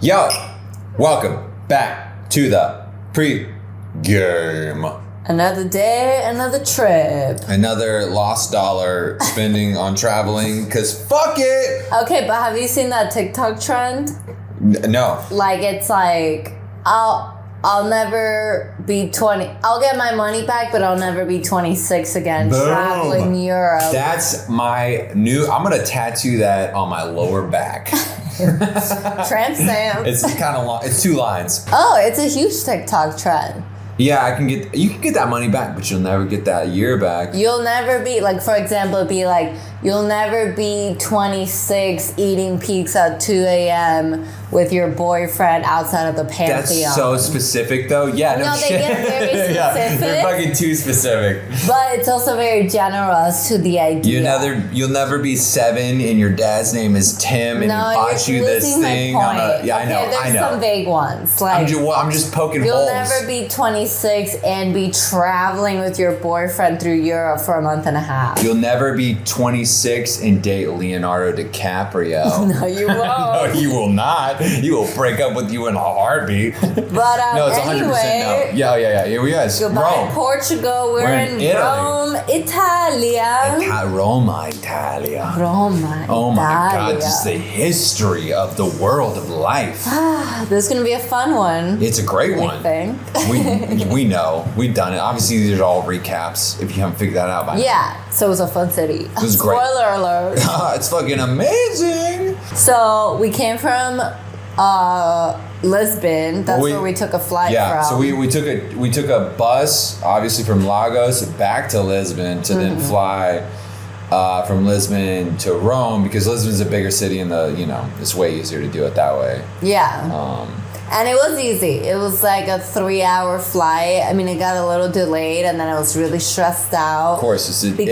Yo, welcome back to the pre-game. Another day, another trip. Another lost dollar spending on traveling, because fuck it! Okay, but have you seen that TikTok trend? No. Like, it's like, I'll never be 20. I'll get my money back, but I'll never be 26 again. Boom. Traveling Europe. That's my new, I'm going to tattoo that on my lower back. Tramp stamp. It's kind of long. It's 2 lines. Oh, it's a huge TikTok trend. Yeah, you can get that money back, but you'll never get that year back. You'll never be, like, for example, it'd be like, you'll never be 26 eating pizza at 2 a.m. with your boyfriend outside of the Pantheon. That's so specific, though. Yeah, no they shit. get very specific. Yeah, they're fucking too specific. But it's also very generous to the idea. You'll never be 7 and your dad's name is Tim and he bought you this thing on a. Yeah, okay, I know. There's some vague ones. Like I'm just poking you'll holes. never be 26 and be traveling with your boyfriend through Europe for a month and a half. You'll never be 26 and date Leonardo DiCaprio. No, you won't. No, you will not. He will break up with you in a heartbeat. But no, it's 100% anyway, no. Yeah. Here we go. Goodbye, Rome. Portugal. We're in Italy. Rome, Italia. Roma, Italia. Roma, Oh my Italia. God, just the history of the world of life. This is gonna be a fun one. It's a great I one. think. We know. We've done it. Obviously, these are all recaps if you haven't figured that out by now. Yeah, so it was a fun city. It was great. Spoiler alert. It's fucking amazing. So we came from Lisbon. That's where we took a flight Yeah, from. so we took a bus, obviously from Lagos back to Lisbon to then fly from Lisbon to Rome because Lisbon's a bigger city and it's way easier to do it that way. Yeah. And it was easy. It was like a 3-hour flight. I mean, it got a little delayed, and then I was really stressed out. Of course, it's Italy.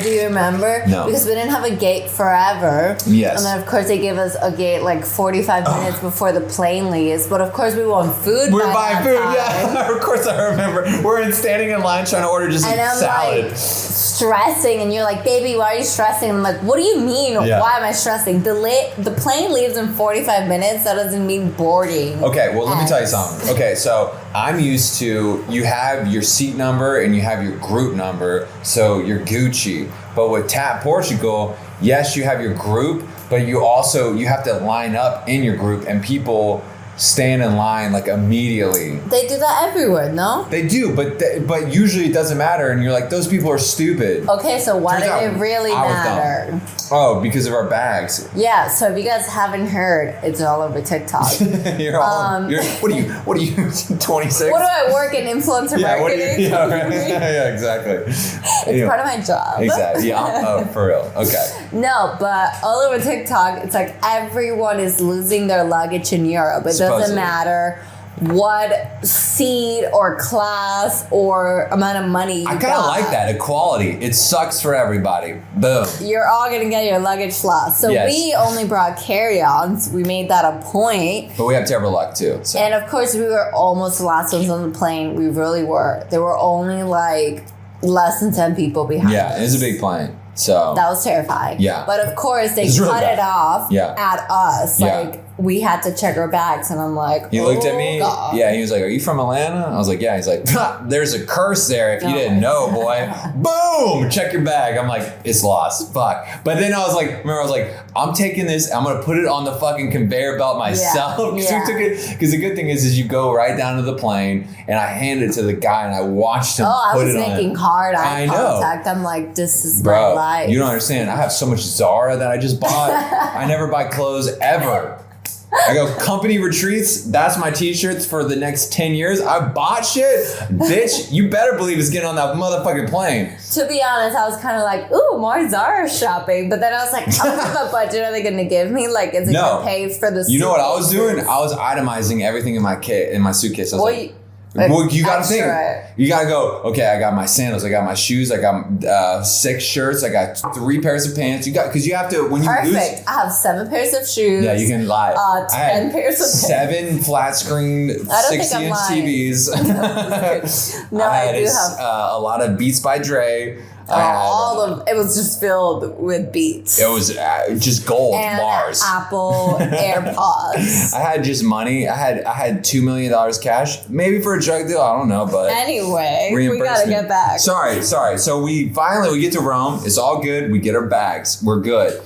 Do you remember? No. Because we didn't have a gate forever. Yes. And then, of course, they gave us a gate like 45 minutes before the plane leaves. But, of course, we want food. We're buying food, time. yeah. Of course, I remember. We're standing in line trying to order just and I'm salad. like stressing, and you're like, baby, why are you stressing? And I'm like, what do you mean? Yeah. Why am I stressing? The plane leaves in 45 minutes. That doesn't mean boarding. Okay, well, let me tell you something. Okay, so I'm used to, you have your seat number and you have your group number, so you're Gucci. But with TAP Portugal, yes, you have your group, but you have to line up in your group, and people stand in line like immediately. They do that everywhere, no? They do, but usually it doesn't matter, and you're like, those people are stupid. Okay, so why did it really matter? Oh, because of our bags. Yeah, so if you guys haven't heard, it's all over TikTok. What are you, 26? What do I work in influencer marketing? Yeah, exactly. It's part of my job. Exactly. Yeah, for real. Okay. No, but all over TikTok, it's like everyone is losing their luggage in Europe. It doesn't matter what seat or class or amount of money you I kind of like that equality. It sucks for everybody. Boom. You're all gonna get your luggage lost. So we only brought carry-ons. We made that a point. But we have terrible luck too. So. And of course, we were almost the last ones on the plane. We really were. There were only like less than 10 people behind us. Yeah, it was a big plane. So that was terrifying. Yeah. But of course, they really cut it off at us. Yeah. Like, we had to check our bags, and I'm like, he looked at me. God. Yeah, he was like, "Are you from Atlanta?" I was like, "Yeah." He's like, "There's a curse there if you didn't know, boy." Boom! Check your bag. I'm like, it's lost. Fuck. But then I was like, I'm taking this. I'm gonna put it on the fucking conveyor belt myself. Because the good thing is you go right down to the plane, and I handed it to the guy, and I watched him. I put was it making on hard eye know. contact. I'm like, this is Bro, my life. you don't understand. I have so much Zara that I just bought. I never buy clothes ever. I go company retreats. That's my t-shirts for the next 10 years. I bought shit. Bitch, you better believe it's getting on that motherfucking plane. To be honest, I was kind of like, ooh, more Zara shopping. But then I was like, how much of a budget are they going to give me? Like, is it going to pay for the You know what I was doing? I was itemizing everything in my suitcase. I was like, Well, you gotta think. You gotta go, okay, I got my sandals, I got my shoes, I got 6 shirts, I got 3 pairs of pants. Because you have to, when you lose. Perfect. I have 7 pairs of shoes. Yeah, you can lie. 10 pairs of pants. 7 flat screen 60-inch TVs. No, I do have a lot of Beats by Dre. It was just filled with Beats. It was just gold and bars. Apple AirPods. I had just money. I had $2 million cash, maybe for a drug deal. I don't know, but anyway, we gotta get back. Sorry. So we get to Rome. It's all good. We get our bags. We're good.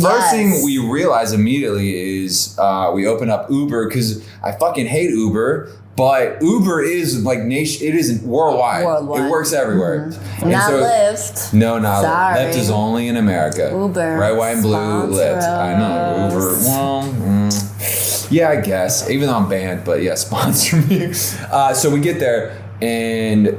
First thing we realize immediately is we open up Uber because I fucking hate Uber. But Uber is like nation. It is worldwide. It works everywhere. Mm-hmm. Not Lyft. No, not Sorry. Lyft. Lyft is only in America. Uber. Red, white, and blue. Lyft. I know Uber. Well, yeah, I guess. Even though I'm banned, but yeah, sponsor me. So we get there and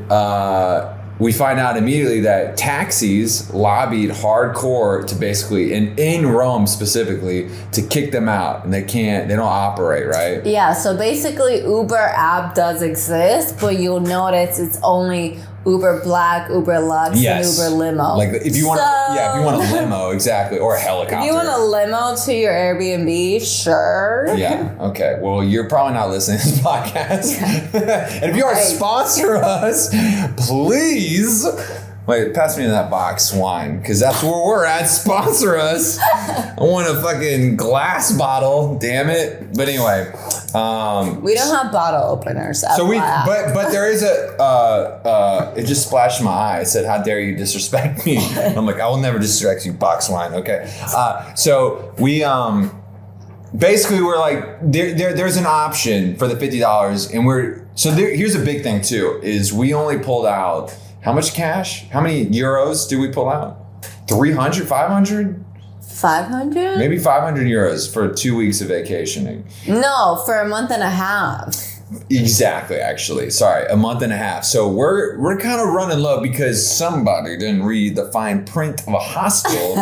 we find out immediately that taxis lobbied hardcore to basically, in Rome specifically, to kick them out, and they don't operate, right? Yeah, so basically Uber app does exist, but you'll notice it's only Uber Black, Uber Lux, and Uber Limo. Like if you want a limo, exactly, or a helicopter. If you want a limo to your Airbnb, sure. Yeah. Okay. Well, you're probably not listening to this podcast. And if you are, sponsor us, please. Wait, pass me that box wine, because that's where we're at. Sponsor us. I want a fucking glass bottle. Damn it. But anyway. We don't have bottle openers. So but there is it just splashed in my eye. It said, "How dare you disrespect me?" I'm like, I will never disrespect you, box wine. Okay. So we basically we're like, there's an option for the $50, and here's a big thing too, is we only pulled out how much cash? How many euros do we pull out? 300, 500? 500? Maybe 500 euros for 2 weeks of vacationing. No, for a month and a half. Exactly, actually. Sorry, a month and a half. So we're kind of running low because somebody didn't read the fine print of a hostel.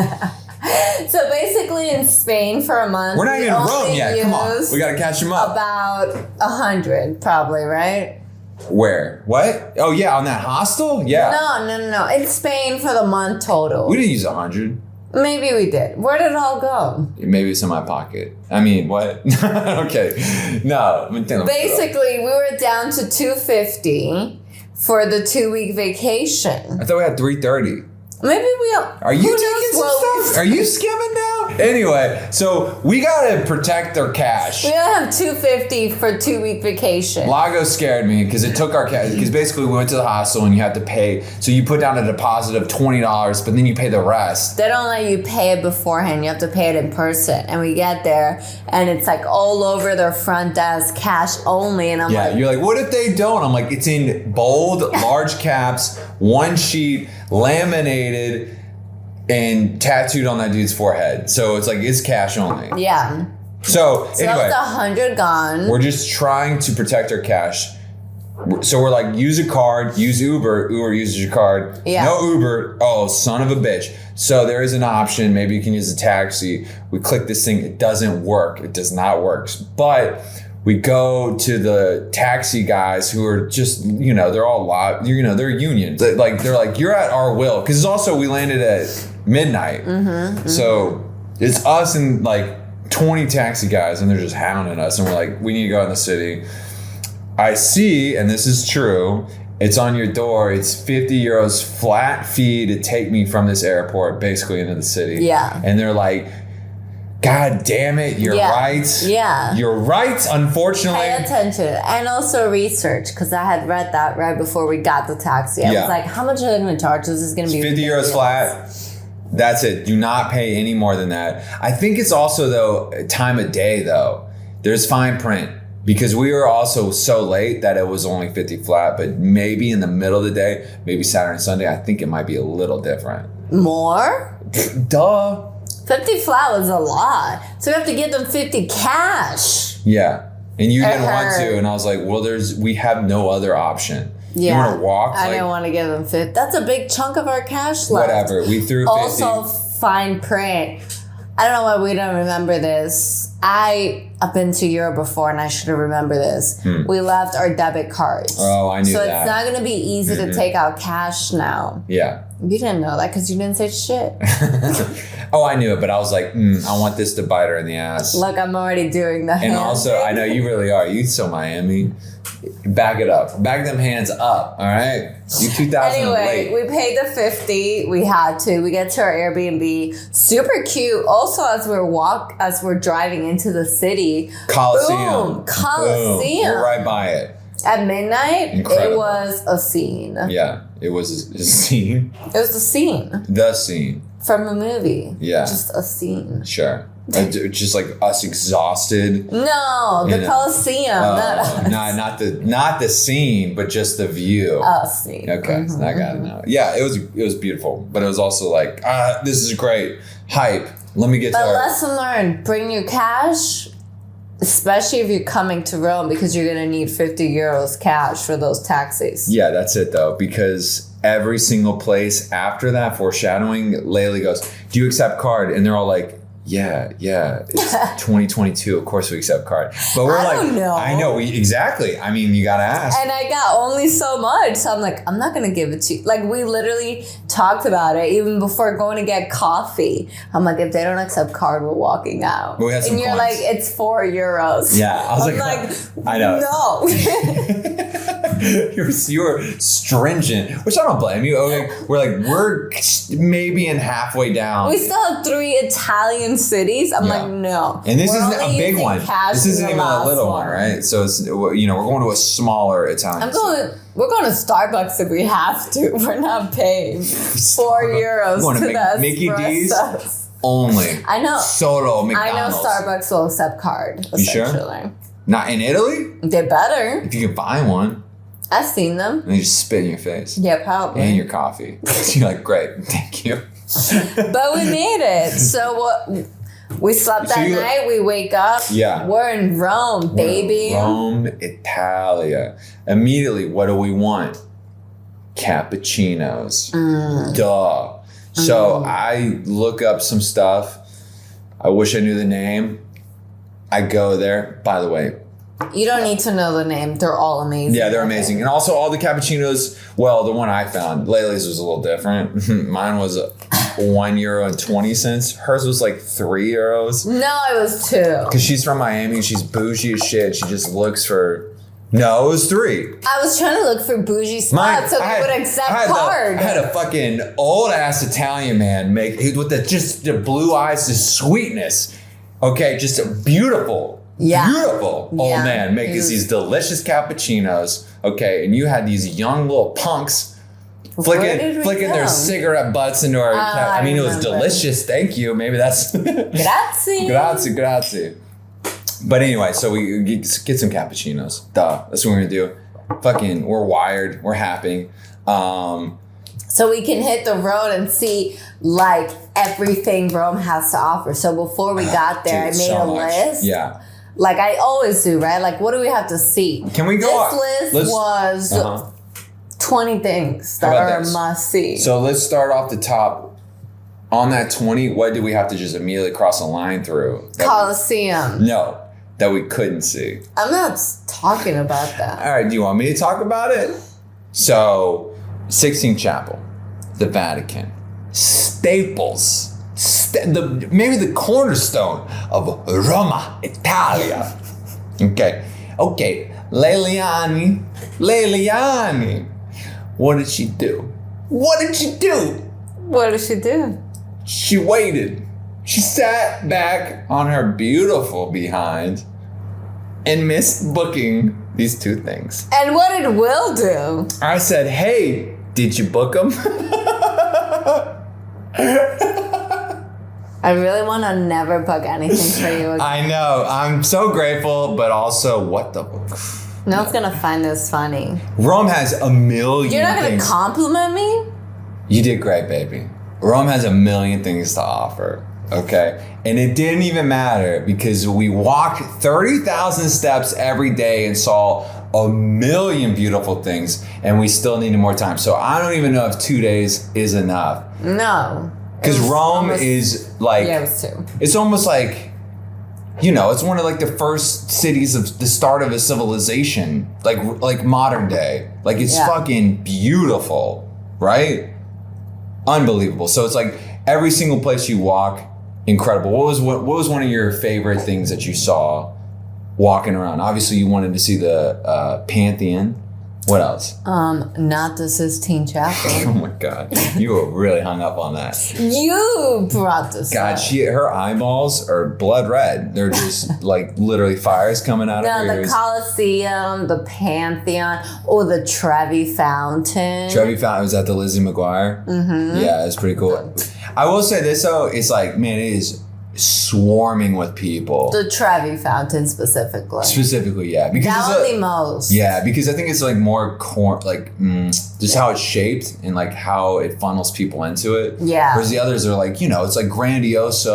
So basically in Spain for a month. We're not even in Rome yet. Come on. We got to catch them up. About 100 probably, right? Where? What? Oh, yeah, on that hostel? Yeah. No. In Spain for the month total. We didn't use 100. Maybe we did. Where did it all go? Maybe it's in my pocket. I mean, what? Okay. No. Basically, we were down to 250 for the 2-week vacation. I thought we had 330. Maybe we are you taking some stuff? Are you skimming now? Anyway, so we gotta protect their cash. We gotta have $250 for 2-week vacation. Lago scared me because it took our cash. Because basically we went to the hostel and you have to pay. So you put down a deposit of $20, but then you pay the rest. They don't let you pay it beforehand. You have to pay it in person. And we get there and it's like all over their front desk, cash only. And I'm like, you're like, what if they don't? I'm like, it's in bold, large caps, one sheet, laminated, and tattooed on that dude's forehead. So it's like, it's cash only. Yeah. So anyway, that's 100 gone. We're just trying to protect our cash. So we're like, use a card, use Uber. Uber uses your card. Yeah. No Uber. Oh, son of a bitch. So there is an option. Maybe you can use a taxi. We click this thing. It doesn't work. It does not work. But we go to the taxi guys who are just, they're all they're unions. They're like, you're at our will. Because it's also, we landed at midnight. Mm-hmm. So it's us and like 20 taxi guys, and they're just hounding us. And we're like, we need to go out in the city. I see, and this is true, it's on your door. It's 50 euros flat fee to take me from this airport basically into the city. Yeah. And they're like, God damn it, you're right. Yeah. You're right, unfortunately. Pay attention. And also research, because I had read that right before we got the taxi. I was like, how much are they going to charge? This is going to be 50 euros flat. That's it. Do not pay any more than that. I think it's also, though, time of day, though. There's fine print. Because we were also so late that it was only 50 flat. But maybe in the middle of the day, maybe Saturday and Sunday, I think it might be a little different. More? Duh. 50 flat was a lot. So we have to give them 50 cash. Yeah. And you didn't want to. And I was like, well, we have no other option. Yeah. You want to walk? I didn't want to give them 50. That's a big chunk of our cash left. Whatever. We threw 50. Also, fine print. I don't know why we don't remember this. I've been to Europe before and I should have remembered this. We left our debit cards. Oh, I knew that. So it's not going to be easy to take out cash now. Yeah. You didn't know that because you didn't say shit. Oh, I knew it, but I was like, I want this to bite her in the ass. Look, I'm already doing the hand And also, thing. I know you really are. You so Miami. Back it up. Back them hands up, all right? You 2000 Anyway, late. we paid the $50. We had to. We get to our Airbnb. Super cute. Also, as we're driving into the city. Coliseum. Boom, Coliseum. Boom. We're right by it. At midnight, Incredible. it was a scene. Yeah, it was a scene. It was a scene The scene. from a movie. Yeah. Just a scene. Sure. Just like us exhausted. No, the You know. Coliseum. not us. Not the scene, but just the view. A scene. Okay, so I got it now. Yeah, it was beautiful, but it was also like, this is great hype. Let me get to But our lesson learned: bring your cash, especially if you're coming to Rome, because you're gonna need 50 euros cash for those taxis. Yeah, that's it though, because every single place after that, foreshadowing, Laylee goes, "Do you accept card?" And they're all like, yeah, it's 2022. Of course we accept card. But we're I like, don't know. I know, exactly. I mean, you gotta ask. And I got only so much, so I'm like, I'm not gonna give it to you. Like, we literally talked about it even before going to get coffee. I'm like, if they don't accept card, we're walking out. But we had some and you're coins. like, it's 4 euros. Yeah, I was I'm like, like, I know. no. you were stringent, which I don't blame you. Okay, we're maybe in halfway down. We still have 3 Italian cities. I'm Yeah. like, no. And this We're isn't a only big using one. cash This in isn't the even a last little one, right? So it's, we're going to a smaller Italian. We're going to Starbucks if we have to. We're not paying 4 euros Going to to the Mickey D's espressos. only. I know. Solo I know McDonald's. Starbucks will accept card. You sure? Essentially. Not in Italy. They better. If you can buy one, I've seen them. and they just spit in your face Yeah, probably. and your coffee. You're like, great, thank you. But we made it. So what? We slept So that you- night. We wake up. Yeah. We're in Rome, baby. Rome, Italia. Immediately, what do we want? Cappuccinos. Duh. So I look up some stuff. I wish I knew the name. I go there. By the way, You don't need to know the name. They're all amazing. yeah, they're amazing. And also all the cappuccinos, well, the one I found, Laylee's was a little different. Mine was €1.20. Hers was like €3. No, it was 2. Because she's from Miami and she's bougie as shit. She just looks for, no, it was 3. I was trying to look for bougie spots so they would accept card. I had a fucking old ass Italian man make with the blue eyes, the sweetness. Okay, just a beautiful old Yeah. man make He was- these delicious cappuccinos. Okay, and you had these young little punks Where did we flicking their go? cigarette butts into our. I I mean, it was remember. delicious. Thank you. Maybe that's. Grazie. Grazie. But anyway, so we get some cappuccinos. Duh. That's what we're gonna do. Fucking, we're wired. We're happy. So we can hit the road and see like everything Rome has to offer. So before we got there, Dude, I made so a much. list. Yeah. Like I always do, right? Like, what do we have to see? Can we go This on? list was Uh-huh. 20 things How that about are a this? must see. So let's start off the top. On that 20, what did we have to just immediately cross a line through? Colosseum. No, that we couldn't see. I'm not talking about that. All right, do you want me to talk about it? So, Sixtine Chapel, the Vatican, staples, maybe the cornerstone of Roma, Italia. Okay, Leliani. What did she do? What did she do? What did she do? She waited. She sat back on her beautiful behind and missed booking these 2 things. And what did Will do? I said, hey, did you book them? I really want to never book anything for you again. I know. I'm so grateful, but also, what the... No one's going to find this funny. Rome has a million You're not going to things. compliment me? You did great, baby. Rome has a million things to offer, okay? And it didn't even matter because we walked 30,000 steps every day and saw a million beautiful things, and we still needed more time. So I don't even know if 2 days is enough. No. Because It was Rome almost- is like, Yeah, it was 2. it's almost like, it's one of like the first cities of the start of a civilization, like modern day. Like it's Yeah. fucking beautiful, right? unbelievable. So it's like every single place you walk, incredible. What was one of your favorite things that you saw walking around? Obviously, you wanted to see the Pantheon. What else? Not the Sistine Chapel. Oh my God, you were really hung up on that. You brought this God, up. her eyeballs are blood red. They're just like literally fires coming out of her No, ears. the Colosseum, the Pantheon, or the Trevi Fountain. Trevi Fountain was at the Lizzie McGuire. Mm-hmm. Yeah, it's pretty cool. I will say this though, it's like, man, it is swarming with people. The Trevi Fountain specifically. Specifically, yeah, because That was the most. Yeah, because I think it's like more just how it's shaped and like how it funnels people into it. Yeah. Whereas the others are like, it's like grandiose.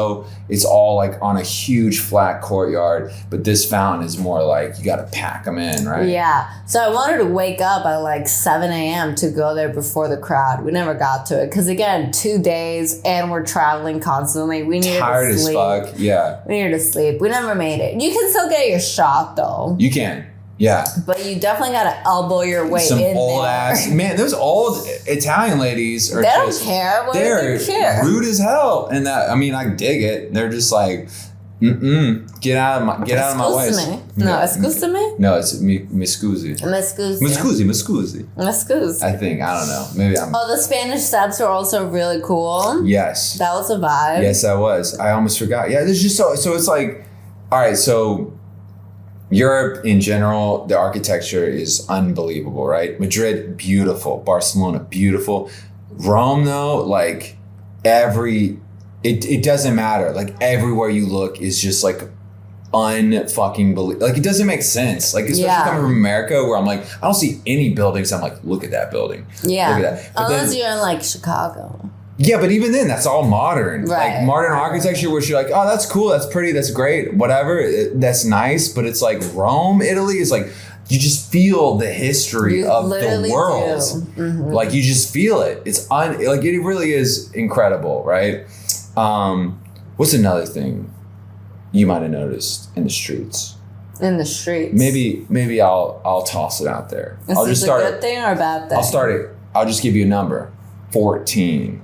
It's all like on a huge flat courtyard, but this fountain is more like you got to pack them in, right? Yeah. So I wanted to wake up at like 7 a.m. to go there before the crowd. We never got to it because again, 2 days and we're traveling constantly. We needed Tired to sleep. as fuck. Yeah. We needed to sleep. We never made it. You can still get your shot though. You can. Yeah. But you definitely got to elbow your way Some in old there. ass man. Those old Italian ladies are They don't just care. What do they're they care? rude as hell, and that I dig it. They're just like, get out of my way. Excuse me. No, excuse me. No, it's mi scusi. Excuse Mi me. scusi. Excuse. I think I don't know. Maybe I'm. Oh, the Spanish Steps were also really cool. Yes. That was a vibe. Yes, I was. I almost forgot. Yeah, there's just so it's like, all right, so. Europe in general, the architecture is unbelievable, right? Madrid, beautiful. Barcelona, beautiful. Rome, though, like it doesn't matter. Like everywhere you look is just like unfucking believable. Like it doesn't make sense. Like especially coming from America, where I'm like, I don't see any buildings. I'm like, look at that building. Yeah. Look at that. But Unless you're in like Chicago. Yeah, but even then, that's all modern. Right. Like modern architecture, where you're like, oh, that's cool, that's pretty, that's great, whatever, that's nice. But it's like Rome, Italy is like, you just feel the history of the world. Mm-hmm. Like you just feel it. It's like it really is incredible, right? What's another thing you might have noticed in the streets? In the streets. Maybe I'll toss it out there. Is I'll this just start a good thing or a bad thing? I'll start it. I'll just give you a number. 14.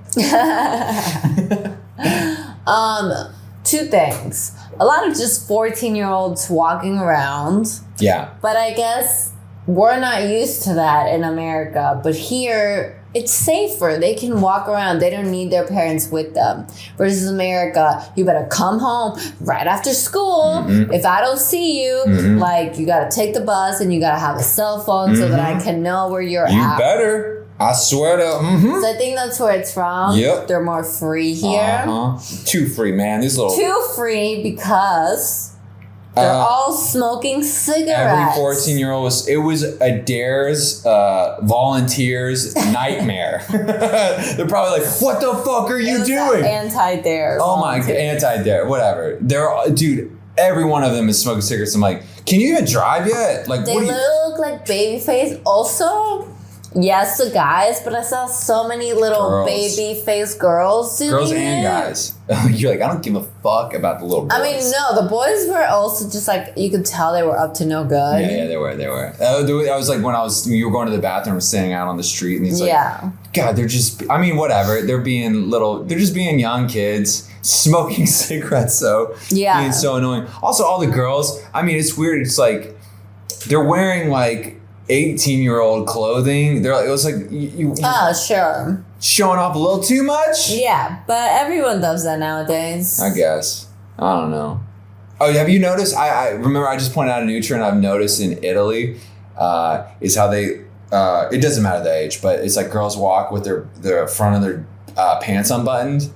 Two things. A lot of just 14-year-olds walking around. Yeah. But I guess we're not used to that in America. But here, it's safer. They can walk around. They don't need their parents with them. Versus America, you better come home right after school. Mm-hmm. If I don't see you, like you got to take the bus and you got to have a cell phone so that I can know where you're You at. better. I swear to. So I think that's where it's from. Yep. They're more free here. Too free, man. These little. Too free because they're all smoking cigarettes. Every 14-year-old it was a dares volunteers nightmare. They're probably like, what the fuck are you doing? Anti-dare. Oh my god, anti-dare, whatever. Dude, every one of them is smoking cigarettes. I'm like, can you even drive yet? Like, They what do you? look like babyface. Also, yes, the guys, but I saw so many little Girls. baby-faced girls doing Girls it. and guys. You're like, I don't give a fuck about the little boys. I mean, no, the boys were also just like, you could tell they were up to no good. Yeah, they were. I was like, when you were going to the bathroom, standing out on the street, and he's like, God, they're just, I mean, whatever. They're just being young kids, smoking cigarettes, being so annoying. Also, all the girls, I mean, it's weird. It's like, they're wearing like 18-year-old clothing. They're like, it was like, Sure. showing off a little too much? Yeah, but everyone does that nowadays. I guess. I don't know. Oh, have you noticed? I remember I just pointed out a new trend I've noticed in Italy is how they, it doesn't matter the age, but it's like girls walk with their front of their pants unbuttoned.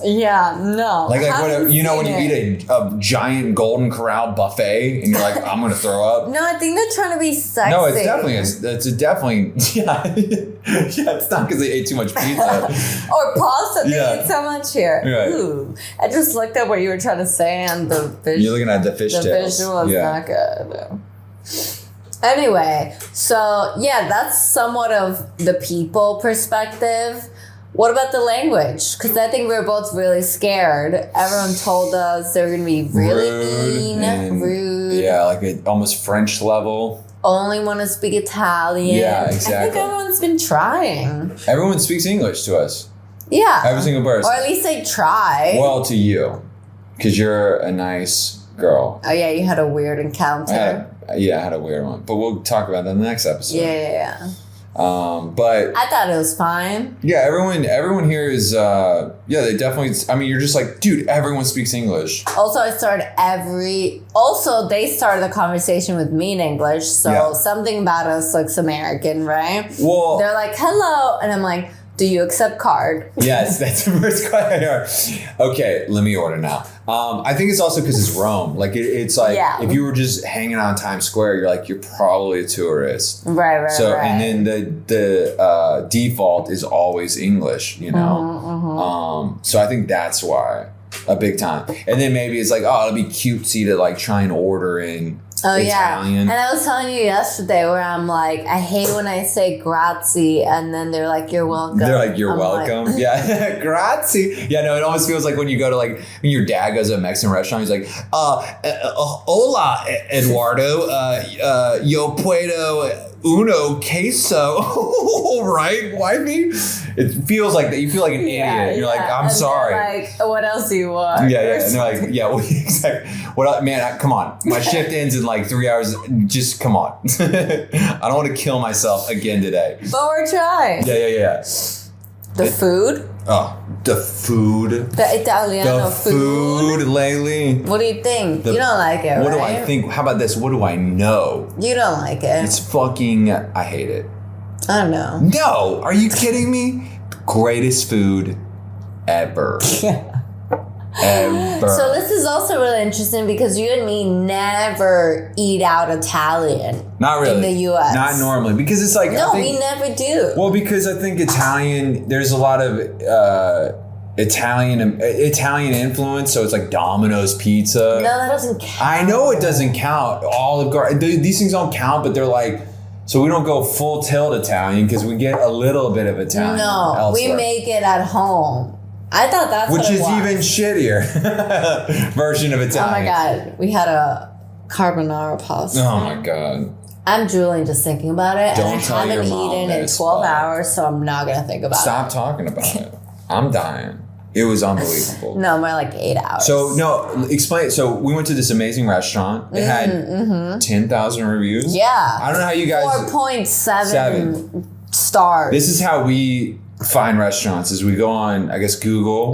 Yeah, no. Like when you eat a giant Golden Corral buffet and you're like, I'm gonna throw up. No, I think they're trying to be sexy. No, it's definitely it's not because they ate too much pizza or pasta. They eat so much here. Right. Ooh. I just looked at what you were trying to say and the visual. You're looking at the fish tails. The visual is not good. Anyway, so yeah, that's somewhat of the people perspective. What about the language? Because I think we were both really scared. Everyone told us they were going to be really rude. Yeah, like almost French level. Only want to speak Italian. Yeah, exactly. I think everyone's been trying. Everyone speaks English to us. Yeah. Every single person. Or at least they try. Well, to you, because you're a nice girl. Oh yeah, you had a weird encounter. I had a weird one, but we'll talk about that in the next episode. Yeah. But I thought it was fine. yeah, everyone here is they definitely. I mean, you're just like, dude, everyone speaks English. Also, they started the conversation with me in English, so Yeah. something about us looks American, right? Well, They're like, hello, and I'm like, do you accept card? yes, that's the first question. Okay, let me order now. I think it's also because it's Rome. Like it's like if you were just hanging out in Times Square, you're like, you're probably a tourist. Right. So and then the default is always English, you know. So I think that's why a big time. And then maybe it's like, oh, it'll be cutesy to like try and order in Italian. And I was telling you yesterday where I'm like, I hate when I say grazie and then they're like, you're welcome. They're like, you're I'm welcome. Like, yeah. Grazie. Yeah, no, it almost feels like when you go to like, when your dad goes to a Mexican restaurant, he's like, hola, Eduardo. Yo puedo uno queso. Right, wifey? It feels like that. You feel like an idiot. You're like, I'm sorry. Like, what else do you want? Yeah. And they're like, yeah, well, exactly. What, man, come on. My shift ends in like 3 hours. Just come on. I don't want to kill myself again today. But we're trying. Yeah. The food? Oh, the food. The Italiano food. lately. What do you think? You don't like it, What right? do I think? How about this? What do I know? You don't like it. It's fucking, I hate it. I don't know. No, are you kidding me? Greatest food ever. Ever. So this is also really interesting because you and me never eat out Italian. Not really. In the U.S. Not normally. Because it's like... No, we never do. Well, because I think Italian, there's a lot of Italian influence. So it's like Domino's Pizza. No, that doesn't count. I know it doesn't count. Olive Garden. These things don't count, but they're like... So we don't go full tilt Italian because we get a little bit of Italian No, we elsewhere. make it at home. I thought that's Which what it is was. even shittier version of Italian. Oh my God. We had a carbonara pasta. Oh my God. I'm drooling just thinking about it. Don't and tell I haven't your mom eaten in this, 12 but- hours, so I'm not going to think about Stop talking about it. I'm dying. It was unbelievable. it. No, more like 8 hours. So, no, explain. So, we went to this amazing restaurant. It had 10,000 reviews. Yeah. I don't know how you guys... 4.7 stars. This is how we find restaurants is we go on, I guess, Google.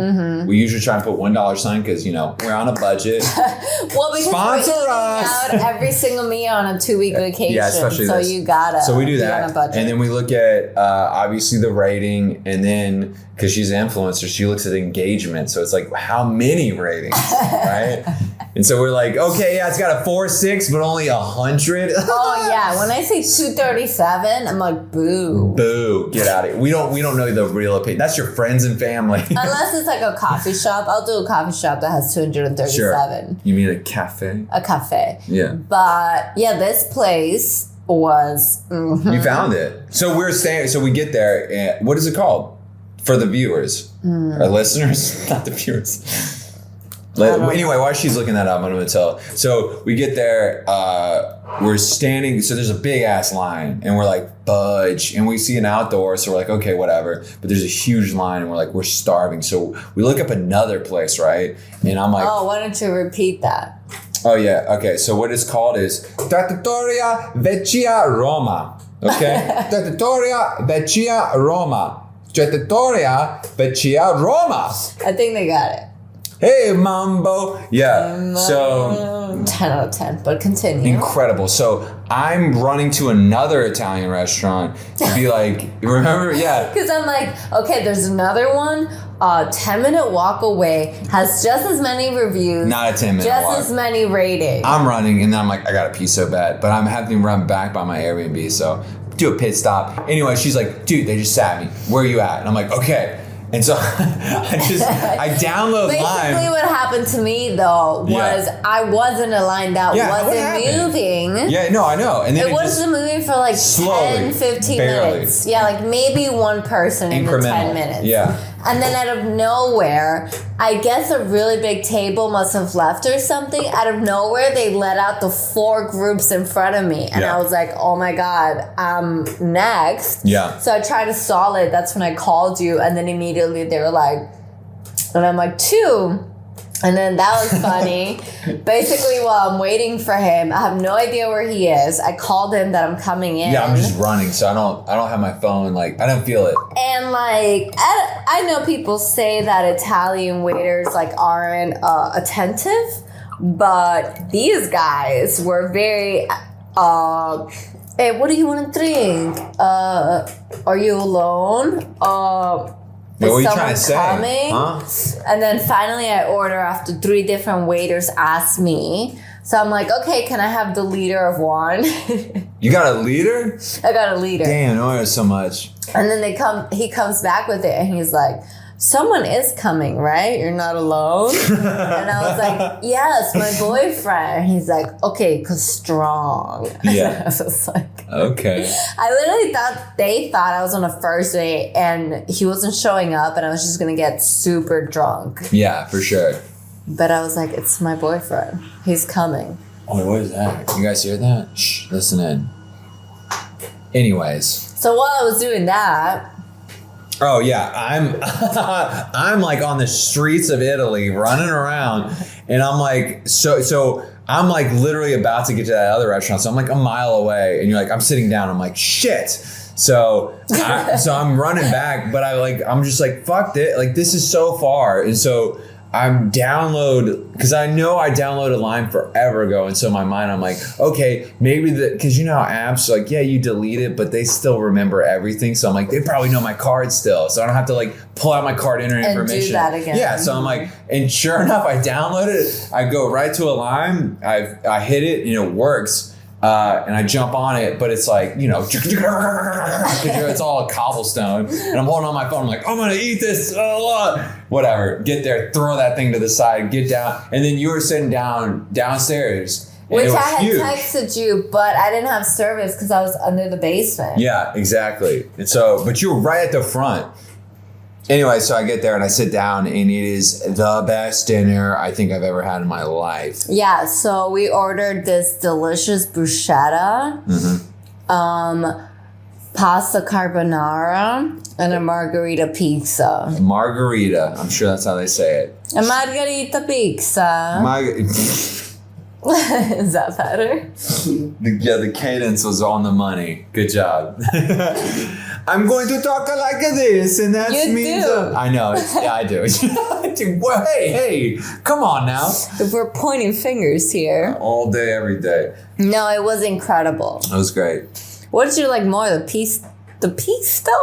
We usually try and put $1 sign because, you know, we're on a budget. Well, because Sponsor we're eating us. out every single meal on a 2-week vacation. Yeah, especially so this. you gotta So we do be that. on a budget. And then we look at, obviously, the rating. And then, because she's an influencer, she looks at engagement. So it's like, how many ratings, right? And so we're like, okay, yeah, it's got a 4.6, but only 100. Oh yeah, when I say 237, I'm like, boo. Boo! Get out of here. We don't know the real opinion. That's your friends and family. Unless it's like a coffee shop. I'll do a coffee shop that has 237. Sure. You mean a cafe? A cafe. Yeah. But yeah, this place was. You found it. So we're staying. So we get there. And what is it called for the viewers? Our listeners, not the viewers. Anyway, while she's looking that up, I'm going to tell. So we get there, we're standing, so there's a big ass line, and we're like, budge, and we see an outdoor, so we're like, okay, whatever, but there's a huge line, and we're like, we're starving, so we look up another place, right, and I'm like, Oh, why don't you repeat that? oh yeah, okay, so what it's called is Trattoria Vecchia Roma, okay, Trattoria Vecchia Roma, Trattoria Vecchia Roma. I think they got it. Hey, Mambo. Yeah. So 10 out of 10, but continue. incredible. So I'm running to another Italian restaurant to be like, remember? Yeah. Because I'm like, okay, there's another one, 10-minute walk away, has just as many reviews, Not a 10-minute just walk. as many ratings. I'm running and then I'm like, I gotta pee so bad. But I'm having to run back by my Airbnb. So do a pit stop. Anyway, she's like, dude, they just sat me. Where are you at? And I'm like, okay. And so I download Basically, Lime. what happened to me though was I was in a line that Yeah, what wasn't happened? moving. Yeah, no, I know. And then It wasn't moving for like slowly, 10, 15 barely. minutes. Yeah, like maybe one person in the 10 Incremental. minutes. Yeah. And then out of nowhere, I guess a really big table must have left or something. Out of nowhere, they let out the 4 groups in front of me. And Yeah. I was like, oh my God, I'm next. Yeah. So I tried to stall it. That's when I called you. And then immediately they were like, and I'm like, 2. And then that was funny. Basically, while I'm waiting for him, I have no idea where he is. I called him that I'm coming in. Yeah, I'm just running, so I don't have my phone. Like, I don't feel it. And like, I know people say that Italian waiters like aren't attentive, but these guys were very. Hey, what do you want to drink? Are you alone? What are you someone trying to say? coming? Huh? And then finally I order after 3 different waiters ask me. So I'm like, okay, can I have the liter of wine? You got a liter? I got a liter. Damn, no order so much. And then he comes back with it and he's like, someone is coming, right? You're not alone? And I was like, yes, my boyfriend. And he's like, okay, cause strong. Yeah. I was like, Okay. I literally thought they thought I was on a first date and he wasn't showing up and I was just gonna get super drunk. Yeah, for sure. But I was like, it's my boyfriend. He's coming. Oh, what is that? You guys hear that? Shh, listen in. Anyways. So while I was doing that, Oh yeah, I'm like on the streets of Italy running around, and I'm like so I'm like literally about to get to that other restaurant, so I'm like a mile away, and you're like I'm sitting down, I'm like shit. So I'm running back, but I'm just like fuck it, like this is so far, and so I'm because I know I downloaded Lime forever ago, and so in my mind I'm like, okay, maybe because you know how apps like, yeah, you delete it, but they still remember everything. So I'm like, they probably know my card still, so I don't have to like pull out my card, enter information. do that again. Yeah, so I'm like, and sure enough, I downloaded it. I go right to a Lime, I hit it, and it works. And I jump on it, but it's like, you know, it's all cobblestone. And I'm holding on my phone. I'm like, I'm going to eat this. Whatever. Get there, throw that thing to the side, get down. And then you were sitting downstairs. which it was I had huge. texted you, but I didn't have service because I was under the basement. Yeah, exactly. And so, but you were right at the front. Anyway, so I get there and I sit down, and it is the best dinner I think I've ever had in my life. Yeah, so we ordered this delicious bruschetta, pasta carbonara, and a margarita pizza. Margarita. I'm sure that's how they say it. A margarita pizza. Is that better? The cadence was on the money. Good job. I'm going to talk like this, and that You means do. I know. Yeah, I do. Well, hey, come on now. If we're pointing fingers here. All day, every day. No, it was incredible. That was great. What did you like more, the pista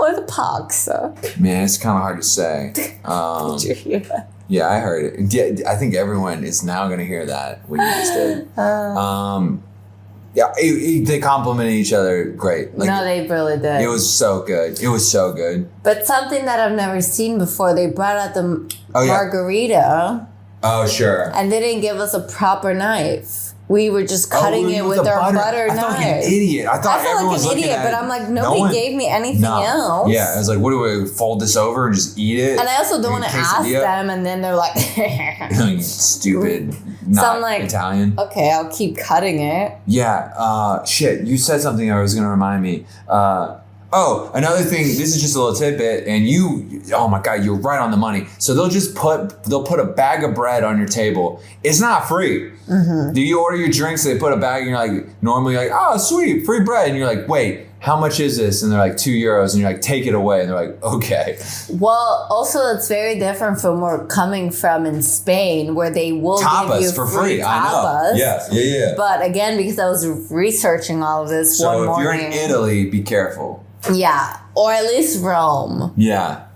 or the pizza? Man, it's kind of hard to say. Did you hear that? Yeah, I heard it. Yeah, I think everyone is now going to hear that what you just did. Yeah, they complimented each other great. Like, No, they really did. it was so good. It was so good. But something that I've never seen before, they brought out the Oh, yeah. margarita Oh, sure. and they didn't give us a proper knife. We were just cutting it with our butter I knife. felt like an idiot. I thought I felt everyone like was an looking idiot, at but it. I'm like, No nobody one- gave me anything No. else. Yeah, I was like, what do we fold this over and just eat it? And I also don't want to ask Quesadilla? them, and then they're like, You stupid, not I'm like- Italian. okay, I'll keep cutting it. Yeah, shit, you said something that was going to remind me. Oh, another thing, this is just a little tidbit, and oh my God, you're right on the money. So they'll put a bag of bread on your table. It's not free. Mm-hmm. Do you order your drinks, they put a bag, and you're like, normally you're like, oh, sweet, free bread. And you're like, wait, how much is this? And they're like, €2. And you're like, take it away. And they're like, okay. Well, also, it's very different from where we're coming from in Spain, where they will give you Tapas for free. tapas. I know. Yeah. But again, because I was researching all of this So one if morning. you're in Italy, be careful. Yeah, or at least Rome. Yeah.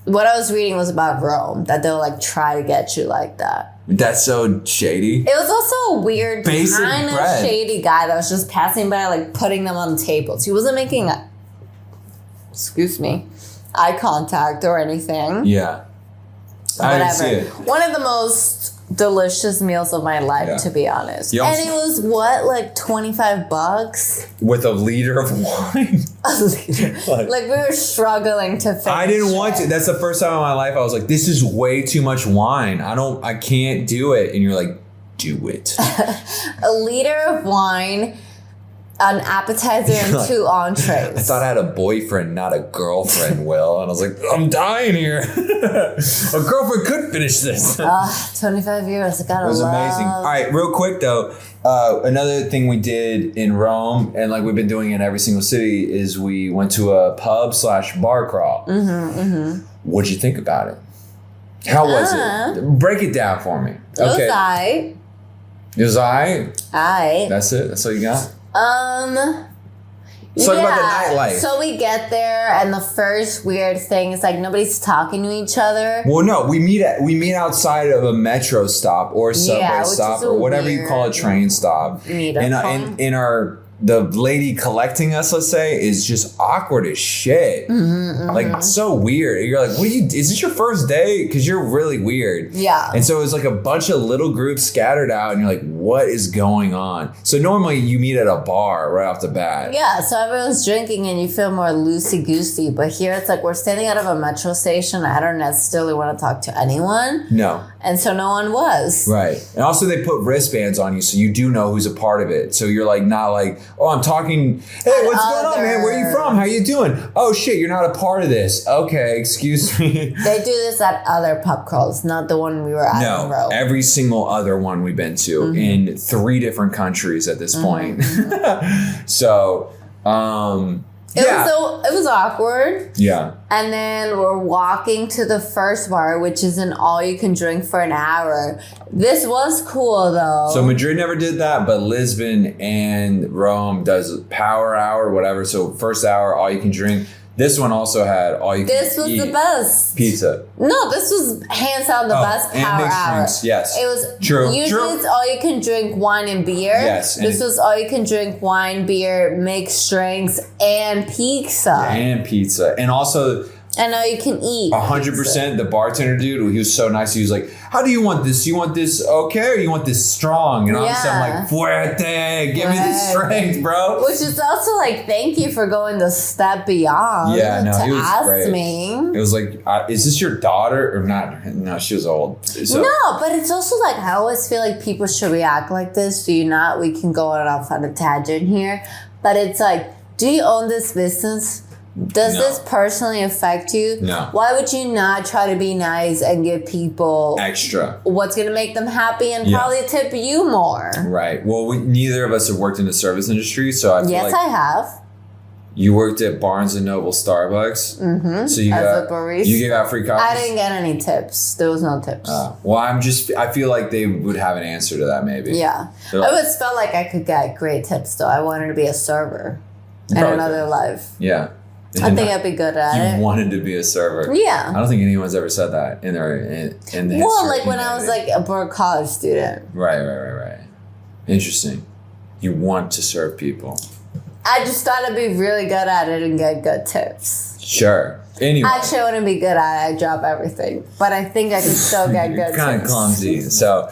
What I was reading was about Rome, that they'll like try to get you like that. That's so shady. It was also a weird, Basic kind of bread. shady guy that was just passing by, like putting them on tables. He wasn't making, eye contact or anything. Yeah. I didn't see Whatever. it. One of the most delicious meals of my life, Yeah. to be honest. You And also- it was what, like $25? With a liter of wine. Like we were struggling to finish I didn't want it. to. That's the first time in my life I was like, this is way too much wine. I can't do it. And you're like, do it. A liter of wine, an appetizer, and 2 entrees. I thought I had a boyfriend, not a girlfriend, Will. And I was like, I'm dying here. A girlfriend could finish this. 25 years. I gotta It was amazing. All right, real quick though, another thing we did in Rome, and like we've been doing in every single city, is we went to a pub/bar crawl. What'd you think about it? How was it? Break it down for me. It was aight. It was aight? Aight. That's it? That's all you got? Let's talk about the nightlife. So we get there, and the first weird thing is like nobody's talking to each other. Well, no, we meet outside of a metro stop or a subway stop or whatever you call a train stop. In our the lady collecting us, let's say, is just awkward as shit. Like so weird. You're like, what are you? Is this your first day? Because you're really weird. Yeah. And so it was like a bunch of little groups scattered out, and you're like, what is going on? So normally you meet at a bar right off the bat. Yeah, so everyone's drinking and you feel more loosey-goosey. But here it's like we're standing out of a metro station. I don't necessarily want to talk to anyone. No. And so no one was. Right. And also they put wristbands on you so you do know who's a part of it. So you're like not like, oh, I'm talking, hey, what's going on, man? Where are you from? How you doing? Oh shit, you're not a part of this. Okay, excuse me. They do this at other pub crawls, not the one we were at in Rome. Every single other one we've been to in 3 different countries at this point. So it was awkward. Yeah. And then we're walking to the first bar, which is an all-you-can-drink for an hour. This was cool, though. So Madrid never did that, but Lisbon and Rome does power hour, whatever. So first hour, all you can drink. This one also had all you can eat. This was the best. Pizza. No, this was hands down the best power hour. Drinks, yes. It was true. Usually it's all you can drink wine and beer. Yes. This was all you can drink wine, beer, mixed drinks, and pizza. And pizza. And also And all you can eat. 100%. The bartender dude, he was so nice. He was like, how do you want this? You want this okay or you want this strong? And obviously I'm like, fuerte, give me the strength, bro. Which is also like, thank you for going the step beyond he to was ask great. me. It was like, is this your daughter or not? No, she was old. So, no, but it's also like, I always feel like people should react like this. Do you not? We can go off on a tangent here. But it's like, do you own this business? Does this personally affect you? No. Why would you not try to be nice and give people extra what's going to make them happy and probably tip you more? Right. Well, neither of us have worked in the service industry, so I feel like I have. You worked at Barnes and Noble, Starbucks. Mm-hmm. So you as a barista. You gave out free coffee. I didn't get any tips. There was no tips. Well, I feel like they would have an answer to that, maybe. Yeah. Like, I always felt like I could get great tips, though. I wanted to be a server in another life. Yeah. I think I'd be good at it. You wanted to be a server. Yeah. I don't think anyone's ever said that in the history. Well, like when I was like a broke college student. Right. Interesting. You want to serve people. I just thought I'd be really good at it and get good tips. Sure. Anyway. Actually, I wouldn't be good at it. I drop everything. But I think I could still get good tips. Kind of clumsy. So,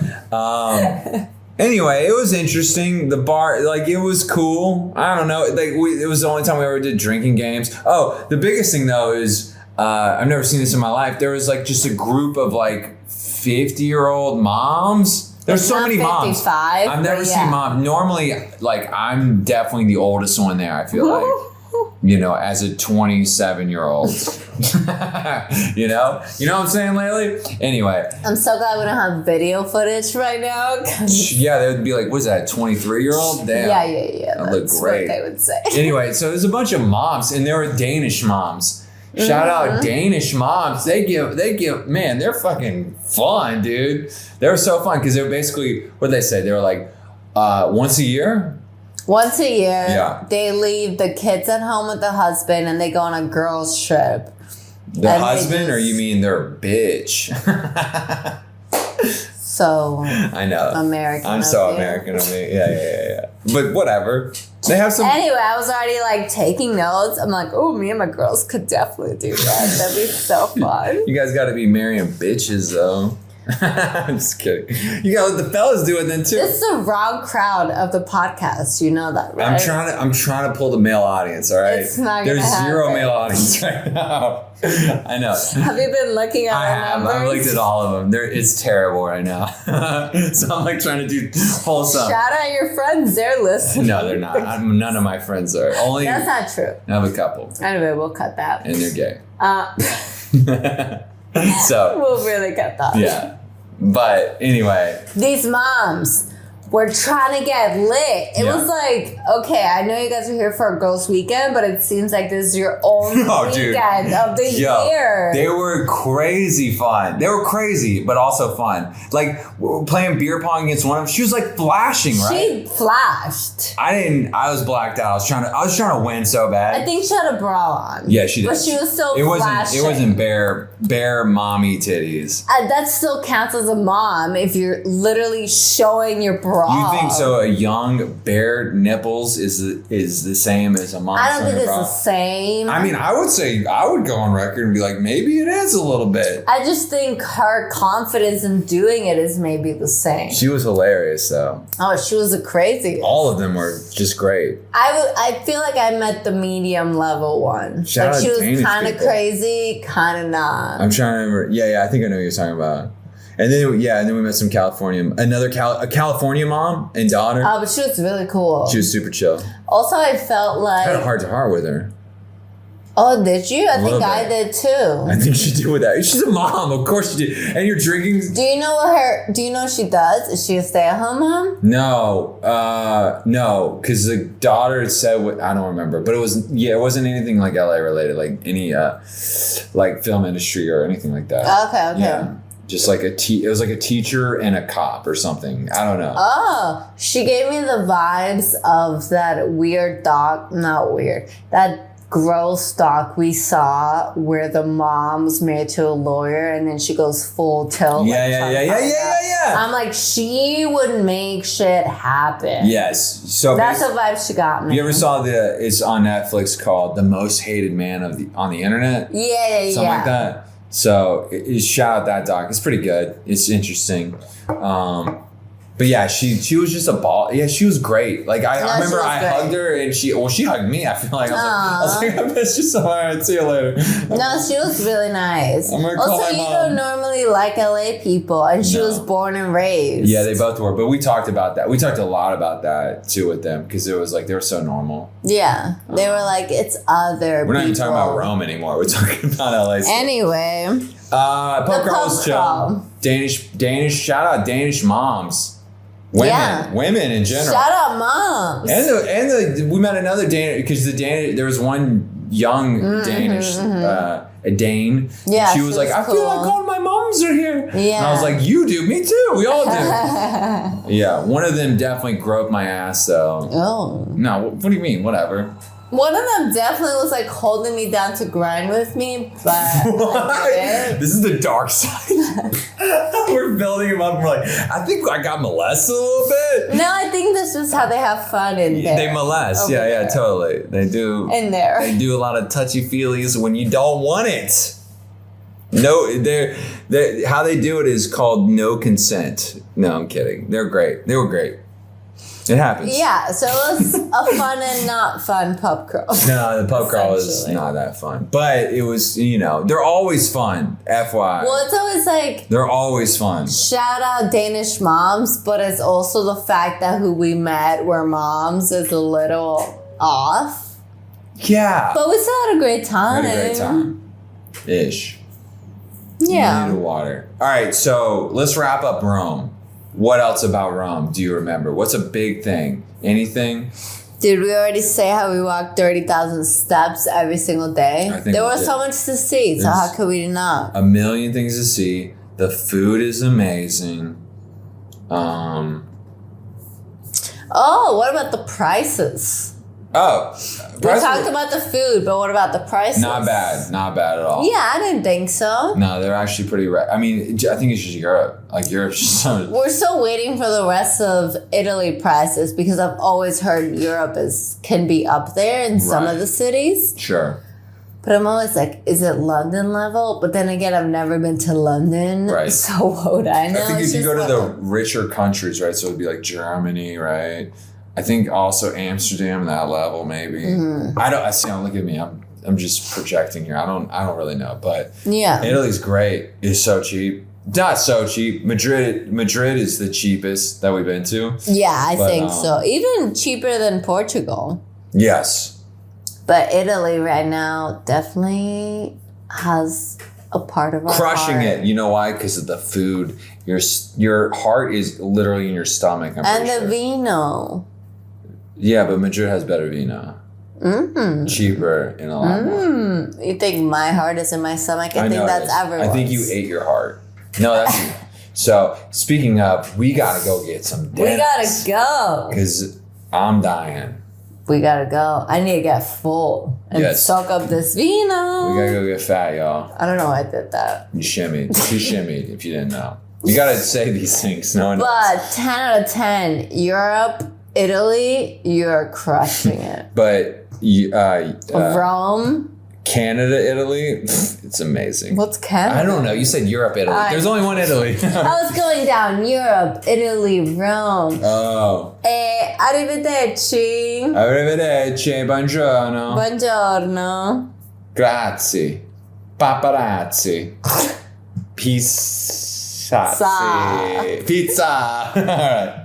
anyway, it was interesting. The bar, like, it was cool. I don't know. Like, it was the only time we ever did drinking games. Oh, the biggest thing, though, is I've never seen this in my life. There was, like, just a group of, like, 50-year-old moms. There's so many moms. I've never seen mom. Normally, like, I'm definitely the oldest one there, I feel like. As a 27-year-old. You know what I'm saying, Laylee? Anyway. I'm so glad we don't have video footage right now. Yeah, they would be like, what's that, 23-year-old? Damn. Yeah. That looked great. What they would say. Anyway, so there's a bunch of moms, and there were Danish moms. Shout out Danish moms. They give, man, they're fucking fun, dude. They're so fun because they're basically, what did they say? They were like, once a year? Once a year, they leave the kids at home with the husband and they go on a girls' trip. The husband, or you mean their bitch? So I know. American. I'm so American of me. Yeah. But whatever. They have some. Anyway, I was already like taking notes. I'm like, oh, me and my girls could definitely do that. That'd be so fun. You guys got to be marrying bitches though. I'm just kidding. You gotta let the fellas do it then too. It's the wrong crowd of the podcast. You know that, right? I'm trying to pull the male audience. All right. It's not There's gonna zero happen. male audience right now. I know. Have you been looking at I our have. numbers? I've looked at all of them. It's terrible right now. So I'm like trying to do wholesome. Shout out your friends. They're listening. No, they're not. None of my friends are. Only That's not true. I have a couple, Anyway, we'll cut that. and they're gay. Uh, So we'll really cut that. yeah. But anyway, These moms were trying to get lit. It Yeah. was like, okay, I know you guys are here for a girls' weekend, but it seems like this is your only Oh, dude. weekend of the year. they were crazy fun. They were crazy, but also fun. Like we were playing beer pong against one of them. She was like flashing, right? She flashed. I was blacked out. I was trying to win so bad. I think she had a bra on. Yeah, she did. But she was still It flashing. wasn't bare mommy titties. That still counts as a mom if you're literally showing your bra. You think so? A young bare nipples is the same as a mom? I don't showing think it's her the bra? same. I mean, I would say I would go on record and be like, maybe it is a little bit. I just think her confidence in doing it is maybe the same. She was hilarious, though. Oh, she was a crazy. All of them were just great. I feel like I met the medium level one. Shout like out she was Danish kind of people. crazy, kind of not. I'm trying to remember. Yeah, I think I know what you're talking about. And then we met some California, a California mom and daughter. Oh, but she was really cool. She was super chill. Also, I felt I had a like. heart to heart with her. Oh, did you? I think little I bit. did too. I think she did with that. She's a mom, of course she did. And you're drinking. Do you know what she does? Is she a stay-at-home mom? No, because the daughter said what I don't remember, but it wasn't anything like LA related, like any like film industry or anything like that. Okay. Yeah, just like it was like a teacher and a cop or something. I don't know. Oh, she gave me the vibes of that weird doc, not weird, that gross doc we saw where the mom's married to a lawyer and then she goes full tilt. Yeah. I'm like, she would make shit happen. Yes. So That's the vibe she got me. you ever saw it's on Netflix called The Most Hated Man on the Internet? Yeah. Something like that. So shout out that doc. It's pretty good. It's interesting. But yeah, she was just a ball. Yeah, she was great. Like I she remember was I great. hugged her and she hugged me. I feel like I was like, I miss you so much. See you later. No, she was really nice. I'm gonna call Also, my you mom. don't normally like LA people, and she No. was born and raised. Yeah, they both were. But we talked about that. We talked a lot about that too with them because it was like they were so normal. Yeah, they were like, it's other We're not even talking people. about Rome anymore. We're talking about LA. Anyway, Pub The crawl was pub chill. crawl. Danish. Shout out Danish moms. Women in general. shout out moms. And we met another Danish because there was one young Danish a Dane. Yeah, she was like, I feel cool. like all my moms are here. And I Yeah. was like, you do, me too. We all do. Yeah, one of them definitely groped my ass though. Oh. No, what do you mean? Whatever. One of them definitely was like holding me down to grind with me, but I did. This is the dark side. We're building him up. And we're like, I think I got molested a little bit. No, I think that's just how they have fun in there. They molest. Over Yeah, there. totally. They do. In there. They do a lot of touchy feelies when you don't want it. No, they're how they do it is called no consent. No, I'm kidding. They're great. They were great. It happens. Yeah, so it was a fun and not fun pub crawl. No, the pub crawl is Essentially. not that fun. But it was, they're always fun. FYI. Well, it's always like, They're always fun. shout out Danish moms, but it's also the fact that who we met were moms is a little off. Yeah. But we still had a great time. Had a great time. Ish. Yeah. Needed water. All right, so let's wrap up Rome. What else about Rome do you remember? What's a big thing? Anything? Did we already say how we walked 30,000 steps every single day? I think There we was did. so much to see, so There's- how could we not? A million things to see. The food is amazing. Oh, what about the prices? We prices talked were about the food, but what about the prices? not bad at all. Yeah, I didn't think so. No, they're actually pretty. I mean, I think it's just Europe. Like Europe's just so. We're still waiting for the rest of Italy prices because I've always heard Europe can be up there in some Right. of the cities. Sure. But I'm always like, is it London level? But then again, I've never been to London. Right. So what would I know? I think It's if you just go to like- the richer countries, right? So it'd be like Germany, right? I think also Amsterdam, that level maybe. I don't. I see. Look at me. I'm just projecting here. I don't really know, but Yeah. Italy's great. It's so cheap. Not so cheap. Madrid is the cheapest that we've been to. Yeah, I But, think so. Even cheaper than Portugal. Yes. But Italy right now definitely has a part of our Crushing heart. it. You know why? Because of the food. Your heart is literally in your stomach. I'm And pretty the sure. vino. Yeah, but Madrid has better vino. Mm-hmm. Cheaper and a lot more. You think my heart is in my stomach? I think know it that's is. everyone's. I think you ate your heart. No, that's so. Speaking of, we gotta go get some dinner. We gotta go. Because I'm dying. We gotta go. I need to get full and Yes. soak up this vino. We gotta go get fat, y'all. I don't know why I did that. You shimmied. She shimmied. If you didn't know, you gotta say these things. No one. But 10 out of 10, Europe, Italy, you're crushing it. But Rome, Canada, Italy, it's amazing. what's Canada? I don't know. You said Europe, Italy. There's only one Italy. I was going down Europe, Italy, Rome. Oh. Arrivederci. Arrivederci. Buongiorno. Buongiorno. Grazie. Paparazzi. Pizza. Pizza. All right.